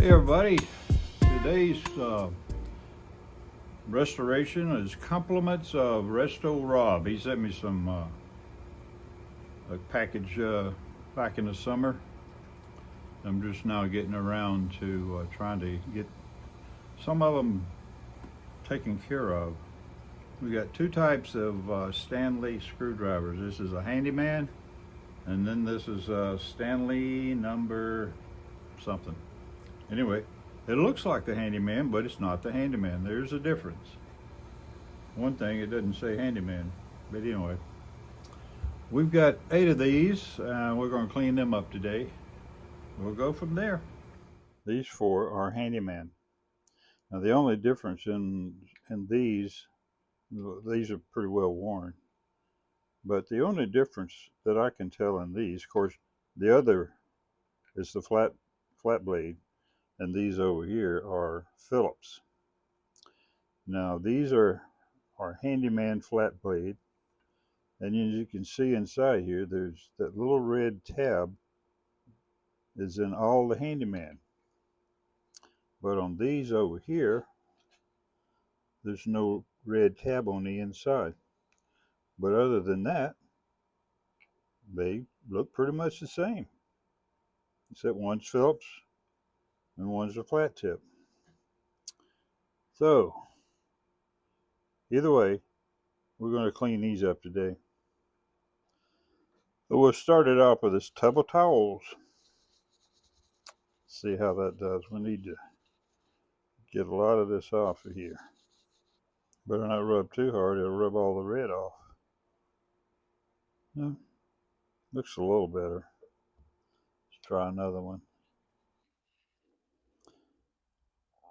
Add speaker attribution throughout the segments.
Speaker 1: Hey everybody, today's restoration is compliments of Resto Rob. He sent me some a package back in the summer. I'm just now getting around to trying to get some of them taken care of. We got two types of Stanley screwdrivers. This is a Handyman, and then this is a Stanley number something. Anyway, it looks like the Handyman, but it's not the Handyman. There's a difference. One thing, it doesn't say Handyman, but anyway. We've got 8 of these. We're going to clean them up today. We'll go from there. These 4 are Handyman. Now the only difference in these are pretty well worn. But the only difference that I can tell in these, of course, the other is the flat blade. And these over here are Phillips. Now these are Handyman flat blade, and as you can see inside here, there's that little red tab is in all the Handyman. But on these over here, there's no red tab on the inside. But other than that, they look pretty much the same, except one's Phillips and one's a flat tip. So either way, we're going to clean these up today. So we'll start it off with this tub of towels. See how that does. We need to get a lot of this off of here. Better not rub too hard, it'll rub all the red off. Yeah, looks a little better. Let's try another one.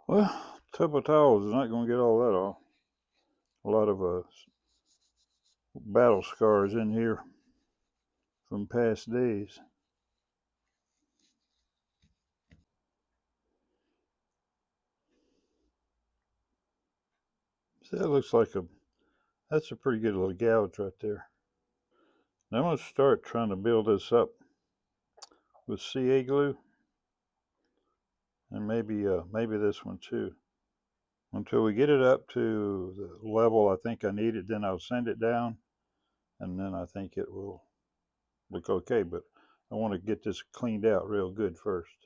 Speaker 1: Well, tub of towels is not going to get all that off. A lot of battle scars in here from past days. See, that looks like that's a pretty good little gouge right there. Now I'm going to start trying to build this up with CA glue, and maybe this one too. Until we get it up to the level I think I need it, then I'll sand it down, and then I think it will look okay. But I want to get this cleaned out real good first.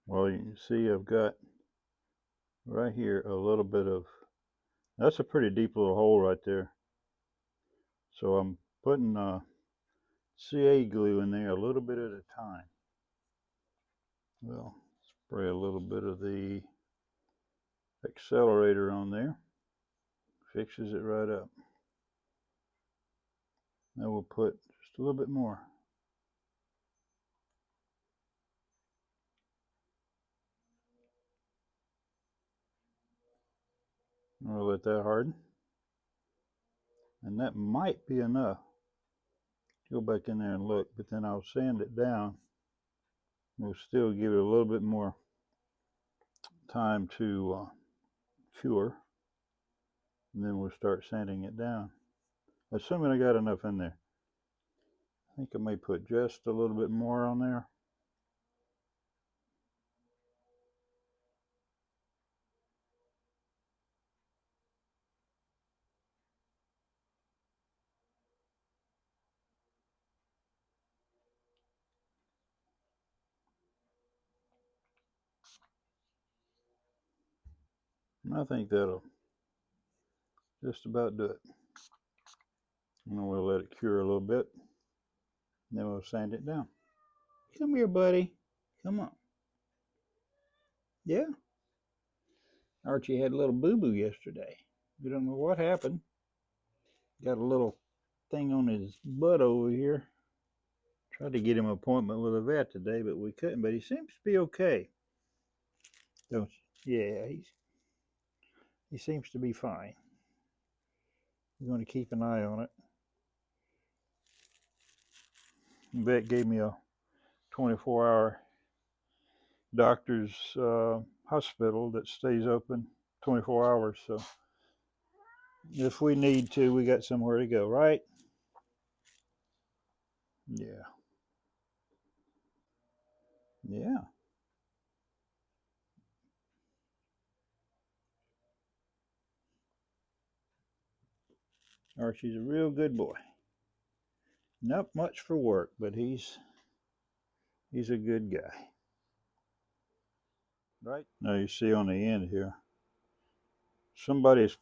Speaker 1: Well, you can see I've got right here a little bit of, that's a pretty deep little hole right there. So I'm putting CA glue in there a little bit at a time. Well, spray a little bit of the accelerator on there, fixes it right up. Now we'll put just a little bit more. We'll let that harden, and that might be enough. Go back in there and look, but then I'll sand it down. We'll still give it a little bit more time to cure, and then we'll start sanding it down, assuming I got enough in there. I think I may put just a little bit more on there. And I think that'll just about do it. And we'll let it cure a little bit, and then we'll sand it down. Come here, buddy. Come on. Yeah. Archie had a little boo-boo yesterday. We don't know what happened. Got a little thing on his butt over here. Tried to get him an appointment with a vet today, but we couldn't. But he seems to be okay. Don't you? Yeah, he seems to be fine. We're going to keep an eye on it. The vet gave me a 24-hour doctor's hospital that stays open 24 hours. So if we need to, we got somewhere to go, right? Yeah. Yeah. Archie's a real good boy. Not much for work, but he's a good guy. Right now you see on the end here, somebody's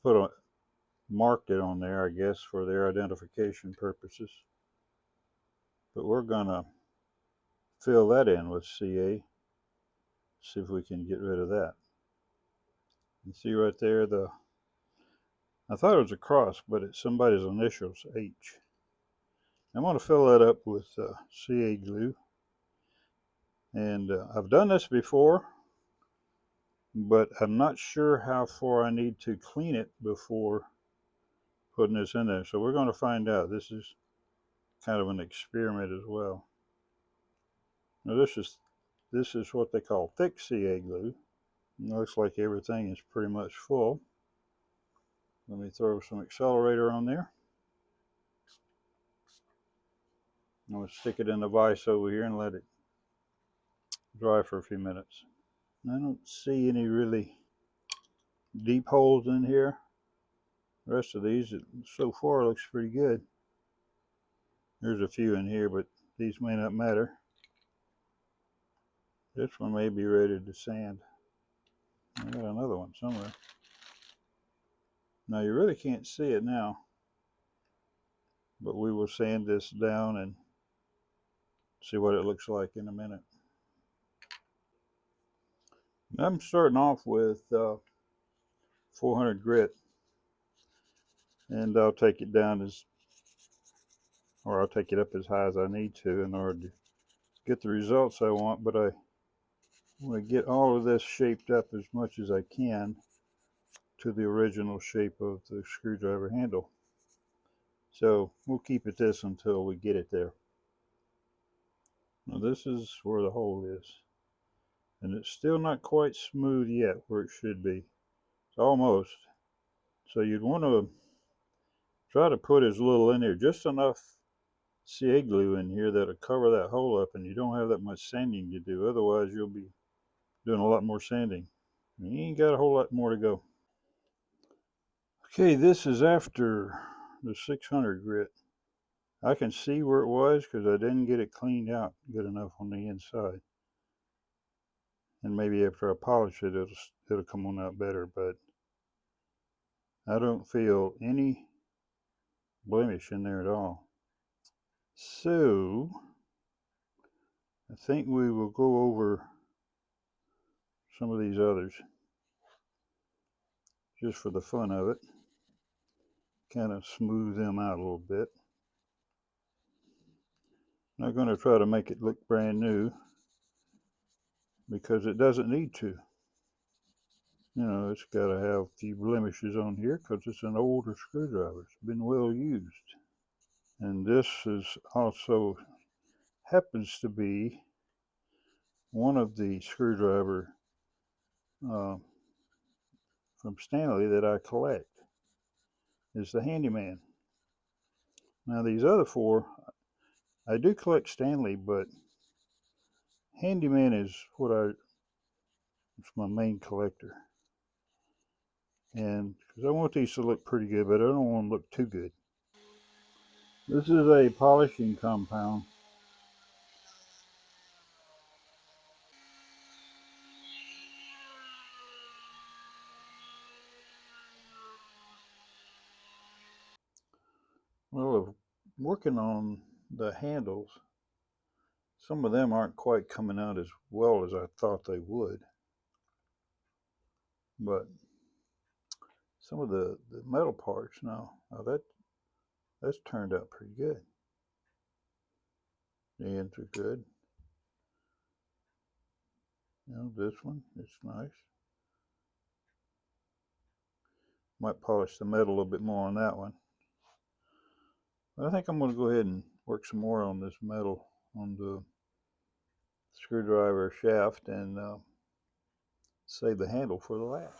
Speaker 1: marked it on there, I guess, for their identification purposes. But we're gonna fill that in with CA. See if we can get rid of that. You see right there, I thought it was a cross, but it's somebody's initials, H. I'm going to fill that up with CA glue. And I've done this before, but I'm not sure how far I need to clean it before putting this in there. So we're going to find out. This is kind of an experiment as well. Now this is what they call thick CA glue. It looks like everything is pretty much full. Let me throw some accelerator on there. I'm going to stick it in the vise over here and let it dry for a few minutes. I don't see any really deep holes in here. The rest of these, so far, looks pretty good. There's a few in here, but these may not matter. This one may be ready to sand. I got another one somewhere. Now you really can't see it now, but we will sand this down and see what it looks like in a minute. I'm starting off with 400 grit, and I'll take it down I'll take it up as high as I need to in order to get the results I want, but I want to get all of this shaped up as much as I can to the original shape of the screwdriver handle. So we'll keep it this until we get it there. Now this is where the hole is, and it's still not quite smooth yet where it should be. It's almost. So you'd want to try to put as little in there, just enough CA glue in here that'll cover that hole up, and you don't have that much sanding to do. Otherwise you'll be doing a lot more sanding. You ain't got a whole lot more to go. Okay, this is after the 600 grit. I can see where it was because I didn't get it cleaned out good enough on the inside. And maybe after I polish it, it'll come on out better, but I don't feel any blemish in there at all. So I think we will go over some of these others just for the fun of it. Kind of smooth them out a little bit. I'm not going to try to make it look brand new because it doesn't need to. You know, it's got to have a few blemishes on here because it's an older screwdriver. It's been well used. And this is also happens to be one of the screwdriver from Stanley that I collect. Is the Handyman. Now these other four, I do collect Stanley, but Handyman is it's my main collector. And because I want these to look pretty good, but I don't want them to look too good. This is a polishing compound. Well, working on the handles, some of them aren't quite coming out as well as I thought they would. But some of the metal parts now, that's turned out pretty good. The ends are good. You know, this one, it's nice. Might polish the metal a little bit more on that one. But I think I'm going to go ahead and work some more on this metal on the screwdriver shaft and save the handle for the last.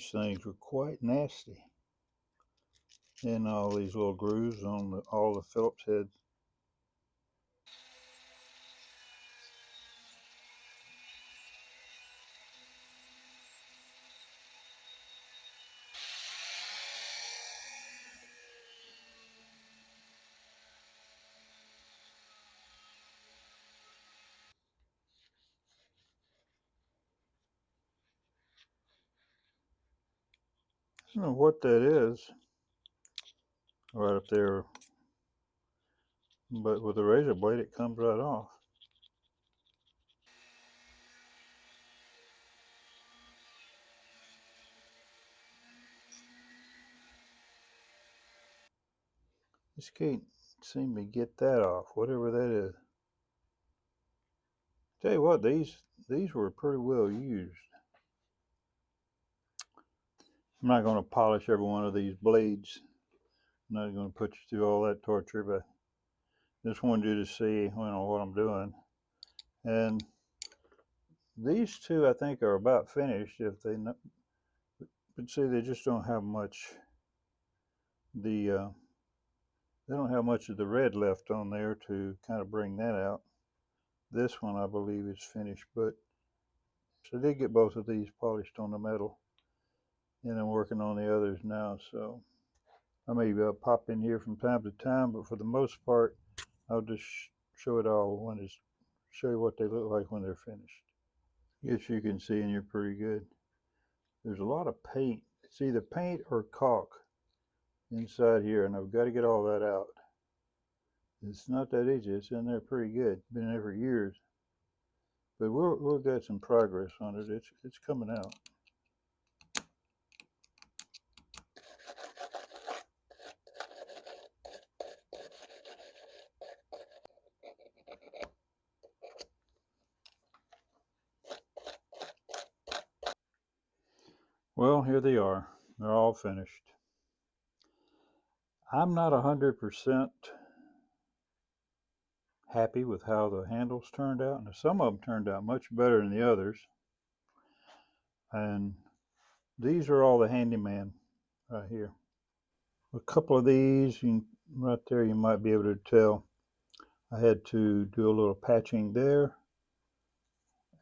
Speaker 1: these things were quite nasty. And all these little grooves on all the Phillips heads. I don't know what that is right up there, but with a razor blade it comes right off. Just can't seem to get that off, whatever that is. Tell you what, these were pretty well used. I'm not going to polish every one of these blades. I'm not going to put you through all that torture, but just wanted you to see, what I'm doing. And these two, I think, are about finished. If they, but see, they just don't have much. They don't have much of the red left on there to kind of bring that out. This one, I believe, is finished, but so I did get both of these polished on the metal, and I'm working on the others now. So I may pop in here from time to time, but for the most part, I'll just show it all when it's show you what they look like when they're finished. Guess you can see, and you're pretty good. There's a lot of paint. It's either paint or caulk inside here, and I've got to get all that out. It's not that easy. It's in there pretty good. Been there for years, but we'll get some progress on it. It's coming out. Well, here they are. They're all finished. I'm not 100% happy with how the handles turned out, and some of them turned out much better than the others. And these are all the Handyman right here. A couple of these, right there, you might be able to tell. I had to do a little patching there,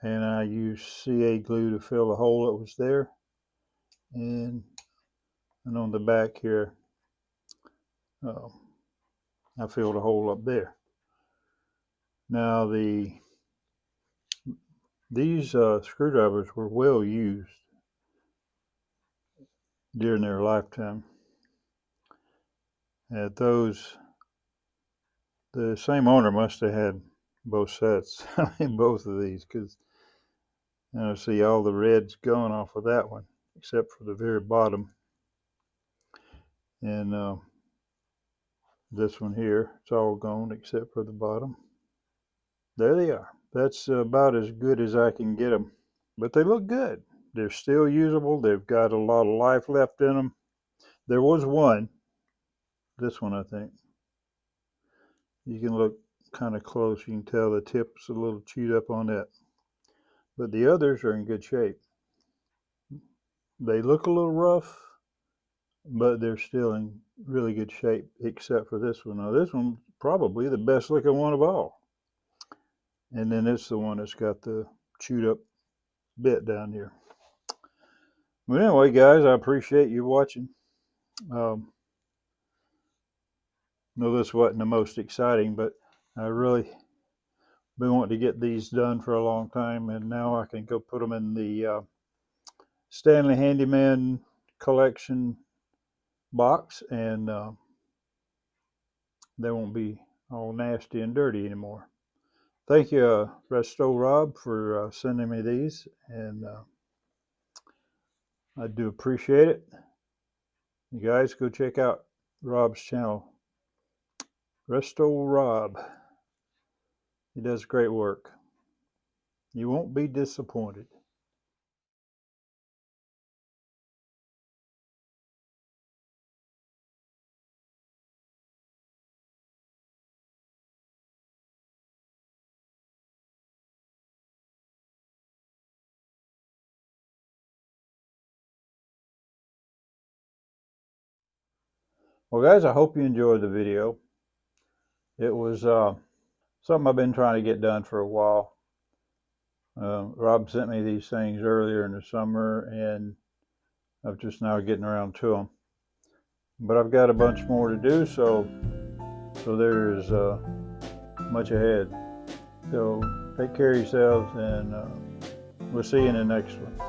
Speaker 1: and I used CA glue to fill the hole that was there. And on the back here, I filled a hole up there. Now these screwdrivers were well used during their lifetime. Those, the same owner must have had both sets, both of these, because see all the red's gone off of that one, except for the very bottom. And this one here, it's all gone except for the bottom. There they are. That's about as good as I can get them, but they look good. They're still usable. They've got a lot of life left in them. There was one, this one I think. You can look kind of close. You can tell the tip's a little chewed up on that. But the others are in good shape. They look a little rough, but they're still in really good shape, except for this one. Now this one's probably the best looking one of all. And then it's the one that's got the chewed up bit down here. But anyway, guys, I appreciate you watching. No, this wasn't the most exciting, but I really been wanting to get these done for a long time, and now I can go put them in the Stanley Handyman collection box, and they won't be all nasty and dirty anymore. Thank you, Resto Rob, for sending me these, and I do appreciate it. You guys go check out Rob's channel, Resto Rob. He does great work. You won't be disappointed. Well, guys, I hope you enjoyed the video. It was something I've been trying to get done for a while. Rob sent me these things earlier in the summer, and I'm just now getting around to them. But I've got a bunch more to do, so there's much ahead. So take care of yourselves, and we'll see you in the next one.